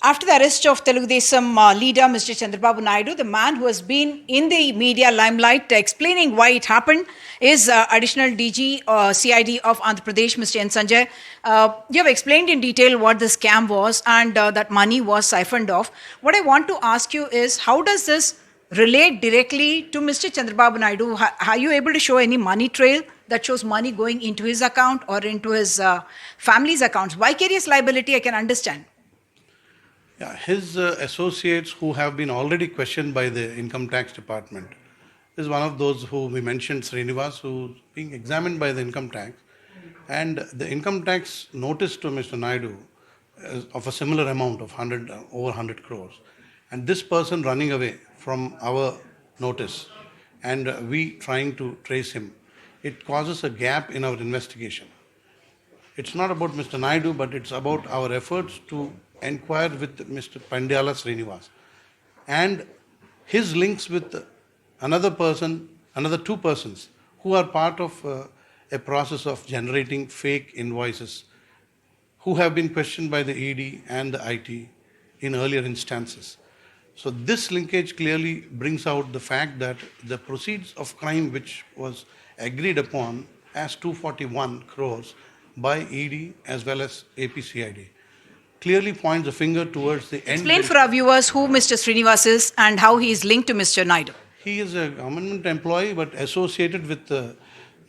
After the arrest of Telugu Desam leader Mr. Chandrababu Naidu, the man who has been in the media limelight explaining why it happened is additional DG CID of Andhra Pradesh, Mr. N. Sanjay. You have explained in detail what the scam was and that money was siphoned off. What I want to ask you is, how does this relate directly to Mr. Chandrababu Naidu? Are you able to show any money trail that shows money going into his account or into his family's accounts? Vicarious liability, I can understand. Yeah, his associates who have been already questioned by the income tax department is one of those who we mentioned, Srinivas, who's being examined by the income tax. And the income tax notice to Mr. Naidu is of a similar amount of over 100 crores. And this person running away from our notice and we trying to trace him, it causes a gap in our investigation. It's not about Mr. Naidu, but it's about our efforts to inquire with Mr. Pandyala Srinivas and his links with another person, another two persons who are part of a process of generating fake invoices, who have been questioned by the ED and the IT in earlier instances. So this linkage clearly brings out the fact that the proceeds of crime which was agreed upon as 241 crores by ED as well as APCID clearly points a finger towards the end. Explain for our viewers who Mr. Srinivas is and how he is linked to Mr. Naidu. He is a government employee but associated with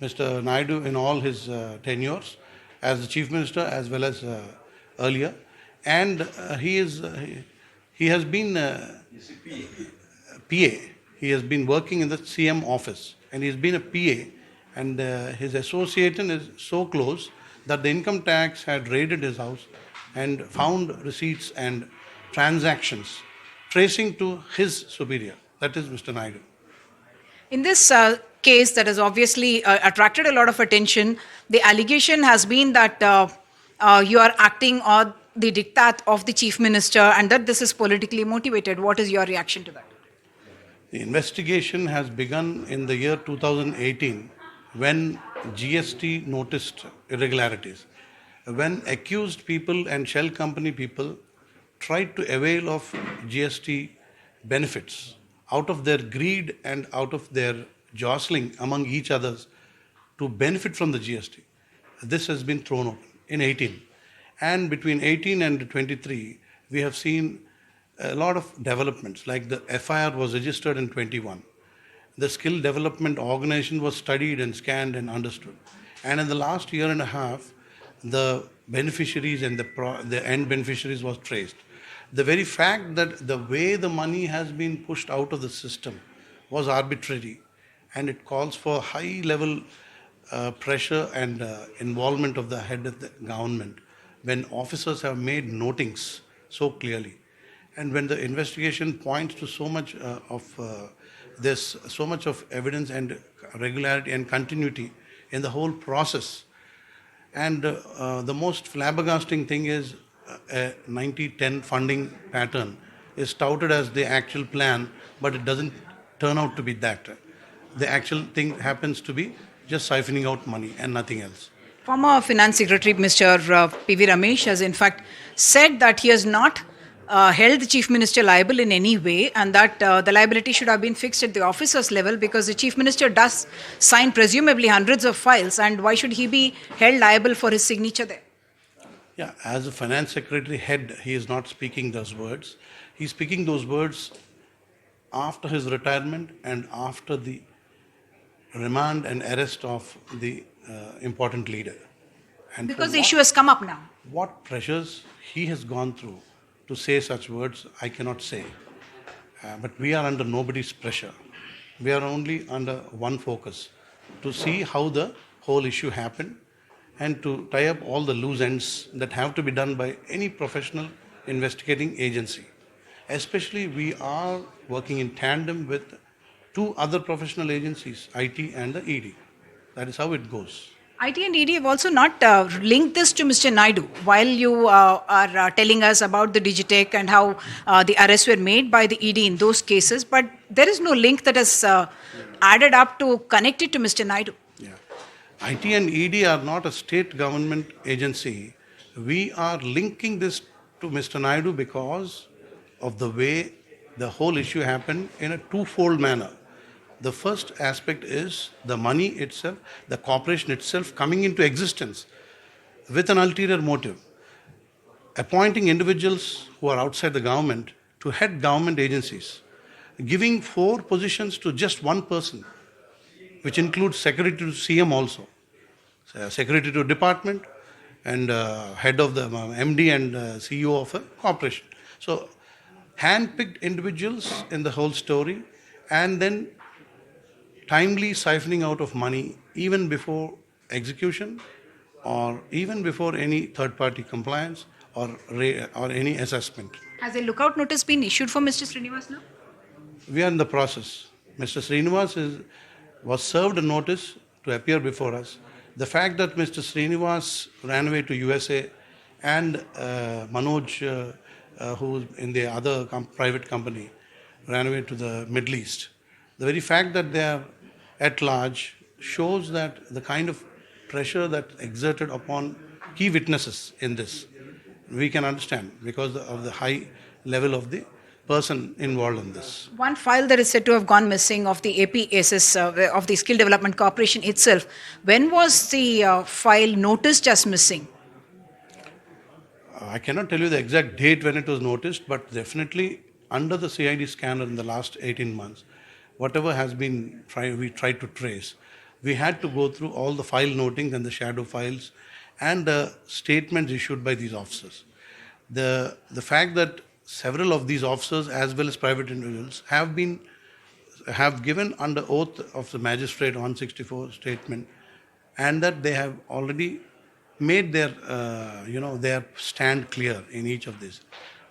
Mr. Naidu in all his tenures as the Chief Minister as well as earlier. And he has been PA. He has been working in the CM office and he has been a PA. And his association is so close that the income tax had raided his house and found receipts and transactions tracing to his superior, that is Mr. Naidu. In this case that has obviously attracted a lot of attention, the allegation has been that you are acting on the diktat of the Chief Minister and that this is politically motivated. What is your reaction to that? The investigation has begun in the year 2018 when GST noticed irregularities. When accused people and shell company people tried to avail of GST benefits out of their greed and out of their jostling among each others to benefit from the GST. This has been thrown open in 18. And between 18 and 23, we have seen a lot of developments, like the FIR was registered in 21. The skill development organization was studied and scanned and understood. And in the last year and a half, the beneficiaries and the end beneficiaries was traced. The very fact that the way the money has been pushed out of the system was arbitrary and it calls for high level pressure and involvement of the head of the government when officers have made notings so clearly. And when the investigation points to so much there's so much of evidence and regularity and continuity in the whole process. And the most flabbergasting thing is a 90-10 funding pattern is touted as the actual plan, but it doesn't turn out to be that. The actual thing happens to be just siphoning out money and nothing else. Former Finance Secretary Mr. P.V. Ramesh has in fact said that he has not held the Chief Minister liable in any way and that the liability should have been fixed at the officers level because the Chief Minister does sign presumably hundreds of files, and why should he be held liable for his signature there? Yeah, as a Finance Secretary head, he is not speaking those words. He's speaking those words after his retirement and after the remand and arrest of the important leader. And because the issue has come up now. What pressures he has gone through to say such words, I cannot say. But we are under nobody's pressure. We are only under one focus, to see how the whole issue happened and to tie up all the loose ends that have to be done by any professional investigating agency. Especially we are working in tandem with two other professional agencies, IT and the ED. That is how it goes. IT and ED have also not linked this to Mr. Naidu. While you are telling us about the Digitech and how the arrests were made by the ED in those cases, but there is no link that has added up to connect it to Mr. Naidu. Yeah. IT and ED are not a state government agency. We are linking this to Mr. Naidu because of the way the whole issue happened in a twofold manner. The first aspect is the money itself, the corporation itself coming into existence with an ulterior motive, appointing individuals who are outside the government to head government agencies, giving 4 positions to just one person, which includes secretary to CM also, secretary to department, and head of the MD and CEO of a corporation. So, hand-picked individuals in the whole story, and then timely siphoning out of money even before execution or even before any third-party compliance or any assessment. Has a lookout notice been issued for Mr. Srinivas now? We are in the process. Mr. Srinivas was served a notice to appear before us. The fact that Mr. Srinivas ran away to USA and Manoj, who is in the other private company, ran away to the Middle East. The very fact that they are at large shows that the kind of pressure that exerted upon key witnesses in this, we can understand because of the high level of the person involved in this. One file that is said to have gone missing of the APSS, of the Skill Development Corporation itself. When was the file noticed as missing? I cannot tell you the exact date when it was noticed, but definitely under the CID scanner in the last 18 months, whatever has been we tried to trace, we had to go through all the file notings and the shadow files and the statements issued by these officers. The fact that several of these officers as well as private individuals have given under oath of the magistrate 164 statement, and that they have already made their their stand clear in each of these.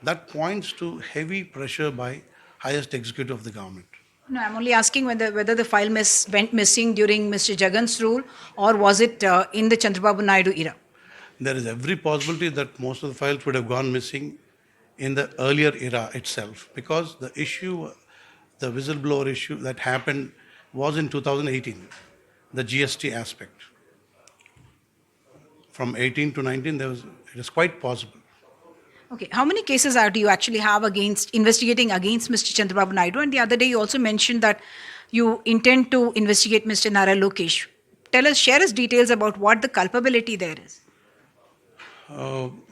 That points to heavy pressure by highest executive of the government. No, I'm only asking whether the file went missing during Mr. Jagan's rule or was it in the Chandrababu Naidu era? There is every possibility that most of the files would have gone missing in the earlier era itself, because the issue, the whistleblower issue that happened was in 2018, the GST aspect. From 18 to 19, it is quite possible. Okay, how many cases do you actually have investigating against Mr. Chandrababu Naidu? And the other day you also mentioned that you intend to investigate Mr. Nara Lokesh. Share us details about what the culpability there is.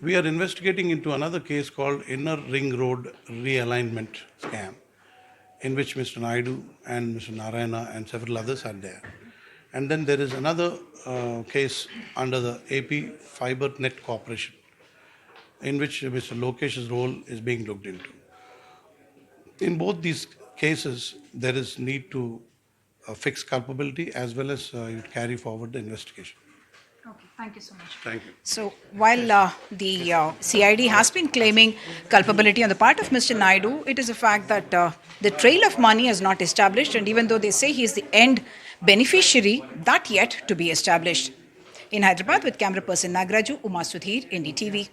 We are investigating into another case called Inner Ring Road Realignment Scam, in which Mr. Naidu and Mr. Narayana and several others are there. And then there is another case under the AP Fiber Net Corporation, in which Mr. Lokesh's role is being looked into. In both these cases, there is need to fix culpability as well as carry forward the investigation. Okay, thank you so much. Thank you. So while the CID has been claiming culpability on the part of Mr. Naidu, it is a fact that the trail of money is not established, and even though they say he is the end beneficiary, that yet to be established. In Hyderabad with camera person Nagraju, Uma Sudhir, NDTV.